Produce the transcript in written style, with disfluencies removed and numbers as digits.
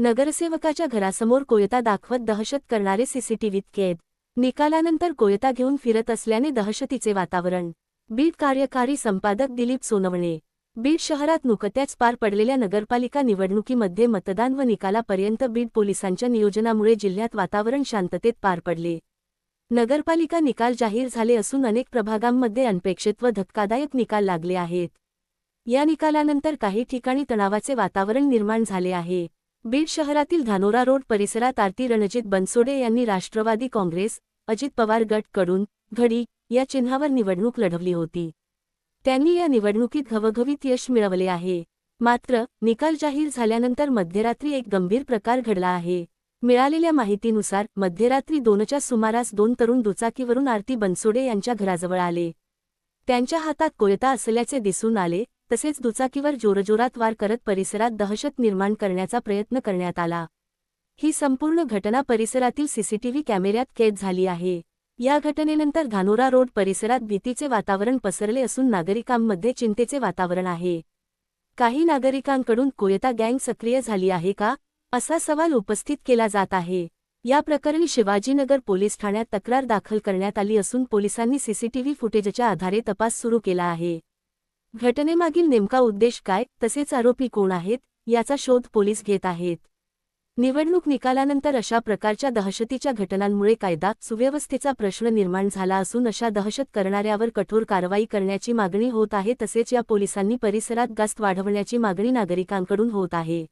नगरसेवकाच्या घरासमोर कोयता दाखवत दहशत करणारे सीसीटीव्हीत कैद। निकालानंतर कोयता घेऊन फिरत असल्याने दहशतीचे वातावरण। बीड कार्यकारी संपादक दिलीप सोनवणे। बीड शहरात नुकत्याच पार पडलेल्या नगरपालिका निवडणुकीमध्ये मतदान व निकालापर्यंत बीड पोलिसांच्या नियोजनामुळे जिल्ह्यात वातावरण शांततेत पार पडले। नगरपालिका निकाल जाहीर झाले असून अनेक प्रभागांमध्ये अनपेक्षित व धक्कादायक निकाल लागले आहेत। या निकालानंतर काही ठिकाणी तणावाचे वातावरण निर्माण झाले आहे। बीड शहरातील धानोरा रोड परिसरात आरती रणजित बनसोडे यांनी राष्ट्रवादी काँग्रेस, अजित पवार गट कडून घडी या चिन्हावर निवडणूक लढवली होती। त्यांनी या निवडणुकीत घवघवीत यश मिळवले आहे। मात्र निकाल जाहीर झाल्यानंतर मध्यरात्री एक गंभीर प्रकार घडला आहे। मिळालेल्या माहितीनुसार मध्यरात्री 2च्या सुमारास 2 तरुण दुचाकीवरून आरती बनसोडे यांच्या घराजवळ आले। त्यांच्या हातात कोयता असल्याचे दिसून आले, तसेच दुचाकीवर जोरजोरात वार करत परिसरात दहशत निर्माण करण्याचा प्रयत्न करण्यात आला। ही संपूर्ण घटना परिसरातील सीसीटीव्ही कॅमेऱ्यात कैद झाली आहे। या घटनेनंतर धानोरा रोड परिसरात भीतीचे वातावरण पसरले असून नागरिकांमध्ये चिंतेचे वातावरण आहे। काही नागरिकांकडून कोयता गँग सक्रिय झाली आहे का, असा सवाल उपस्थित केला जात आहे। या प्रकरणी शिवाजीनगर पोलीस ठाण्यात तक्रार दाखल करण्यात आली असून पोलिसांनी सीसीटीव्ही फुटेजच्या आधारे तपास सुरू केला आहे। घटनेमागील नेमका उद्देश काय, तसेच आरोपी कोण आहेत, याचा शोध पोलीस घेत आहेत। निवडणूक निकालानंतर अशा प्रकारच्या दहशतीच्या घटनांमुळे कायदा सुव्यवस्थेचा प्रश्न निर्माण झाला असून अशा दहशत करणाऱ्यावर कठोर कारवाई करण्याची मागणी होत आहे। तसेच या पोलिसांनी परिसरात गस्त वाढवण्याची मागणी नागरिकांकडून होत आहे।